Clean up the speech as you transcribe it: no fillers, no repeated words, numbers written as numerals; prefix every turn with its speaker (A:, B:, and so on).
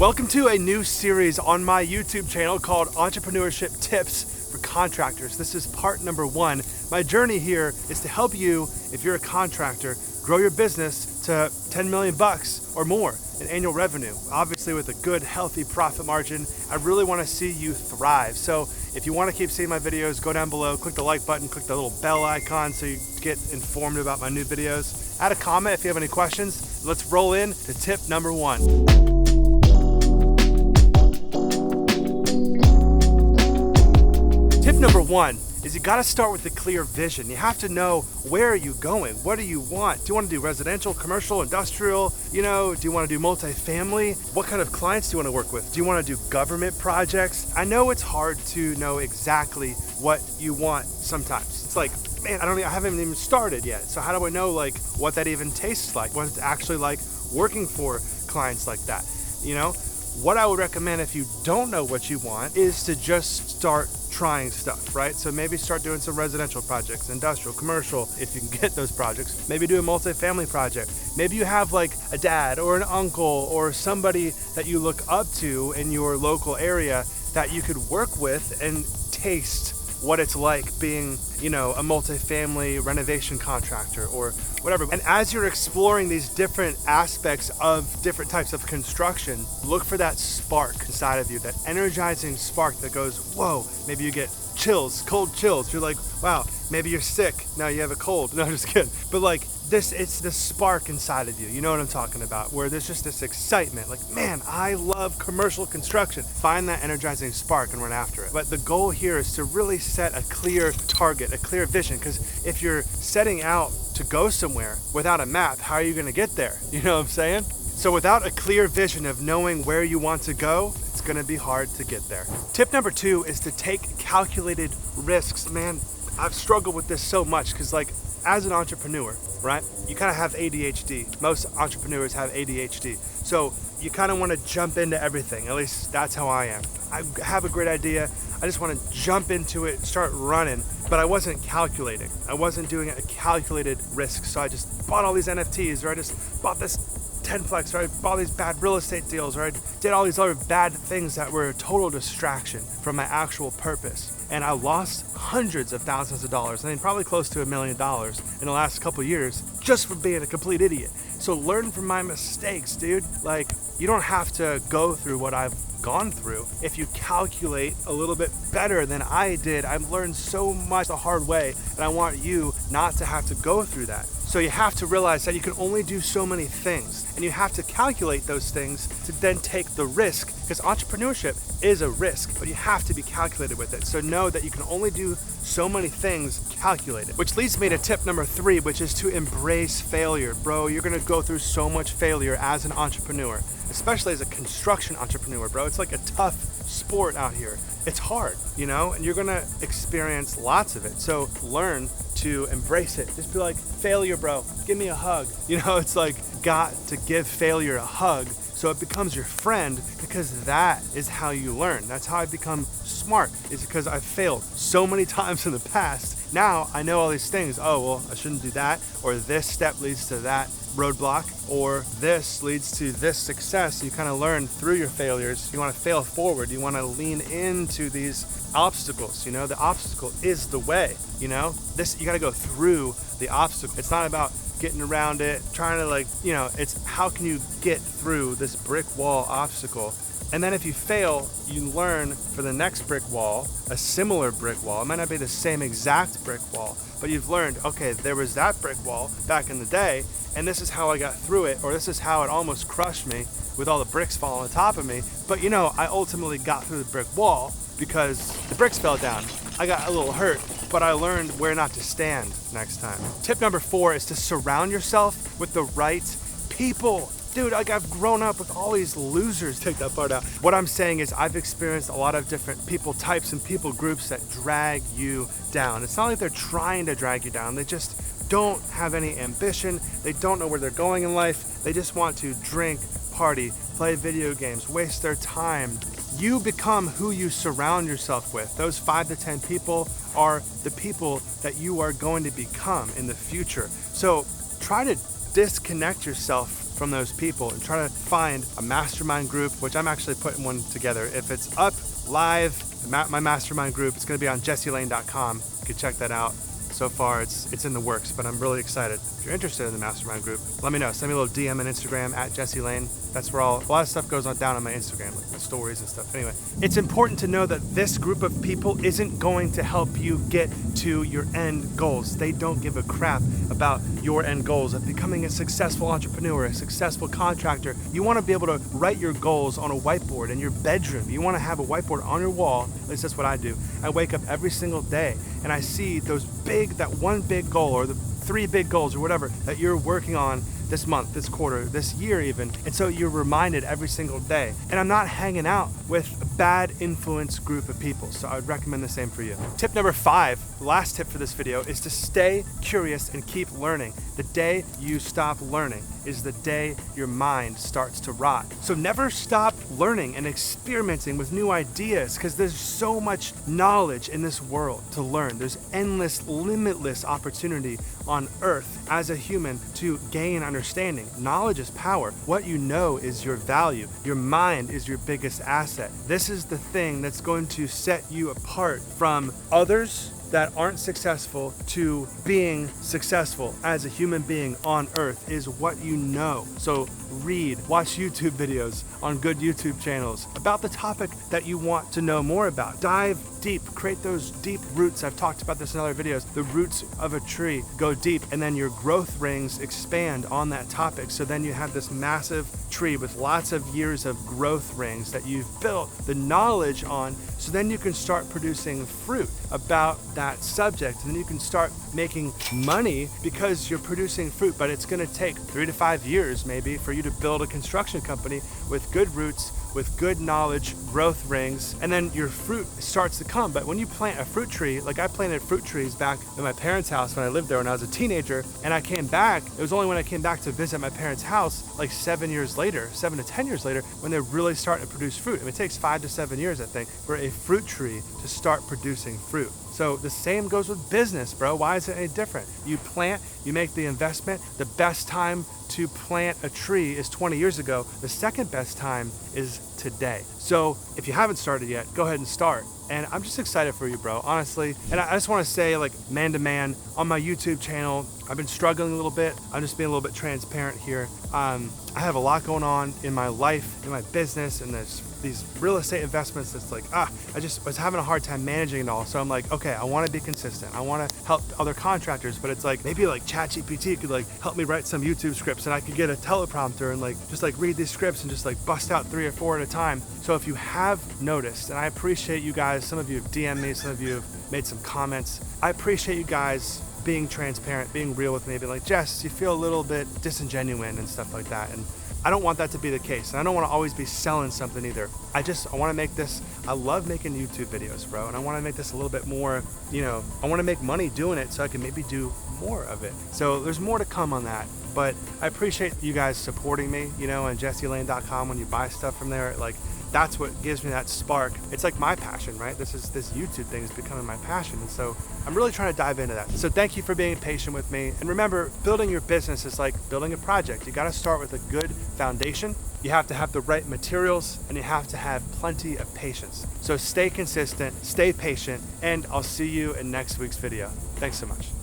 A: Welcome to a new series on my YouTube channel called Entrepreneurship Tips for Contractors. This is part number 1. My journey here is to help you, if you're a contractor, grow your business to 10 million bucks or more in annual revenue. Obviously with a good, healthy profit margin. I really want to see you thrive. So if you want to keep seeing my videos, go down below, click the like button, click the little bell icon so you get informed about my new videos. Add a comment if you have any questions. Let's roll in to tip number 1. Tip number 1 is you gotta start with a clear vision. You have to know, where are you going? What do you want? Do you want to do residential, commercial, industrial? Do you want to do multifamily? What kind of clients do you want to work with? Do you want to do government projects? I know it's hard to know exactly what you want sometimes. It's like, man, I haven't even started yet. So how do I know what that even tastes like? What it's actually like working for clients like that? What I would recommend if you don't know what you want is to just start trying stuff, right? So maybe start doing some residential projects, industrial, commercial, if you can get those projects. Maybe do a multifamily project. Maybe you have a dad or an uncle or somebody that you look up to in your local area that you could work with and taste what it's like being, a multifamily renovation contractor or whatever. And as you're exploring these different aspects of different types of construction, look for that spark inside of you, that energizing spark that goes, whoa, maybe you get chills, cold chills. You're like, wow, maybe you're sick. No, you have a cold. No, just kidding. But it's the spark inside of you. You know what I'm talking about? Where there's just this excitement. Man, I love commercial construction. Find that energizing spark and run after it. But the goal here is to really set a clear target, a clear vision. Because if you're setting out to go somewhere without a map, how are you going to get there? You know what I'm saying? So without a clear vision of knowing where you want to go, it's going to be hard to get there. Tip number 2 is to take calculated risks. Man, I've struggled with this so much because as an entrepreneur, right, you kind of have ADHD. Most entrepreneurs have ADHD. So you kind of want to jump into everything. At least that's how I am. I have a great idea. I just want to jump into it and start running. But I wasn't calculating. I wasn't doing a calculated risk. So I just bought all these NFTs, or I just bought this 10plex, or I bought these bad real estate deals, or I did all these other bad things that were a total distraction from my actual purpose. And I lost hundreds of thousands of dollars, probably close to $1 million in the last couple years, just for being a complete idiot. So learn from my mistakes, dude. You don't have to go through what I've gone through. If you calculate a little bit better than I did, I've learned so much the hard way, and I want you not to have to go through that. So you have to realize that you can only do so many things, and you have to calculate those things to then take the risk, because entrepreneurship is a risk, but you have to be calculated with it. So know that you can only do so many things calculated. Which leads me to tip number 3, which is to embrace failure. Bro, you're gonna go through so much failure as an entrepreneur, especially as a construction entrepreneur, bro. It's like a tough sport out here. It's hard, and you're gonna experience lots of it. So learn to embrace it. Just be like, failure, bro, give me a hug. It's got to give failure a hug so it becomes your friend, because that is how you learn. That's how I become smart, is because I've failed so many times in the past. Now I know all these things. Oh, well, I shouldn't do that, or this step leads to that roadblock, or this leads to this success. You kind of learn through your failures. You want to fail forward. You want to lean into these obstacles. The obstacle is the way. You got to go through the obstacle. It's not about getting around it, trying to it's how can you get through this brick wall obstacle. And then if you fail, you learn for the next brick wall, a similar brick wall. It might not be the same exact brick wall, but you've learned, okay, there was that brick wall back in the day, and this is how I got through it, or this is how it almost crushed me with all the bricks falling on top of me. But I ultimately got through the brick wall because the bricks fell down. I got a little hurt, but I learned where not to stand next time. Tip number 4 is to surround yourself with the right people. Dude, I've grown up with all these losers. Take that part out. What I'm saying is I've experienced a lot of different people types and people groups that drag you down. It's not like they're trying to drag you down. They just don't have any ambition. They don't know where they're going in life. They just want to drink, party, play video games, waste their time. You become who you surround yourself with. Those 5 to 10 people are the people that you are going to become in the future. So try to disconnect yourself from those people and try to find a mastermind group, which I'm actually putting one together. If it's up live, my mastermind group, it's going to be on jesselane.com. You can check that out. So far, it's in the works, but I'm really excited. If you're interested in the mastermind group, let me know. Send me a little DM on Instagram at Jesse Lane. That's where a lot of stuff goes on down on my Instagram, like the stories and stuff. Anyway, it's important to know that this group of people isn't going to help you get to your end goals. They don't give a crap about your end goals of becoming a successful entrepreneur, a successful contractor. You want to be able to write your goals on a whiteboard in your bedroom. You want to have a whiteboard on your wall. At least that's what I do. I wake up every single day and I see that one big goal or the 3 big goals or whatever that you're working on this month, this quarter, this year even. And so you're reminded every single day. And I'm not hanging out with a bad influence group of people. So I would recommend the same for you. Tip number 5, the last tip for this video, is to stay curious and keep learning. The day you stop learning is the day your mind starts to rot. So never stop learning and experimenting with new ideas, because there's so much knowledge in this world to learn. There's endless, limitless opportunity on earth as a human to gain understanding. Knowledge is power. What you know is your value. Your mind is your biggest asset. This is the thing that's going to set you apart from others that aren't successful to being successful as a human being on earth, is what you know. So read, watch YouTube videos on good YouTube channels about the topic that you want to know more about. Dive deep, create those deep roots. I've talked about this in other videos. The roots of a tree go deep, and then your growth rings expand on that topic. So then you have this massive tree with lots of years of growth rings that you've built the knowledge on. So then you can start producing fruit about that subject, and then you can start making money because you're producing fruit. But it's going to take 3 to 5 years maybe for you to build a construction company with good roots, with good knowledge, growth rings, and then your fruit starts to come. But when you plant a fruit tree, like I planted fruit trees back in my parents' house when I lived there when I was a teenager, and I came back, it was only when I came back to visit my parents' house like 7 to 10 years later, when they're really starting to produce fruit. I mean, it takes 5 to 7 years, I think, for a fruit tree to start producing fruit. So the same goes with business, bro. Why is it any different? You plant, you make the investment. The best time to plant a tree is 20 years ago. The second best time is today. So if you haven't started yet, go ahead and start. And I'm just excited for you, bro, honestly. And I just want to say, like, man to man, on my YouTube channel, I've been struggling a little bit. I'm just being a little bit transparent here. I have a lot going on in my life, in my business, and there's these real estate investments that's like, I just was having a hard time managing it all. So I'm like, okay, I want to be consistent. I want to help other contractors, but it's like, maybe like ChatGPT could like help me write some YouTube scripts, and I could get a teleprompter and like just like read these scripts and just like bust out 3 or 4 at a time. So if you have noticed, and I appreciate you guys, some of you have DM'd me, some of you have made some comments. I appreciate you guys being transparent, being real with me, being like, Jess, you feel a little bit disingenuine and stuff like that. And I don't want that to be the case. And I don't want to always be selling something either. I want to make this, I love making YouTube videos, bro. And I want to make this a little bit more, I want to make money doing it so I can maybe do more of it. So there's more to come on that. But I appreciate you guys supporting me, on jesselane.com. When you buy stuff from there, like, that's what gives me that spark. It's like my passion, right? This YouTube thing is becoming my passion. And so I'm really trying to dive into that. So thank you for being patient with me. And remember, building your business is like building a project. You got to start with a good foundation. You have to have the right materials, and you have to have plenty of patience. So stay consistent, stay patient, and I'll see you in next week's video. Thanks so much.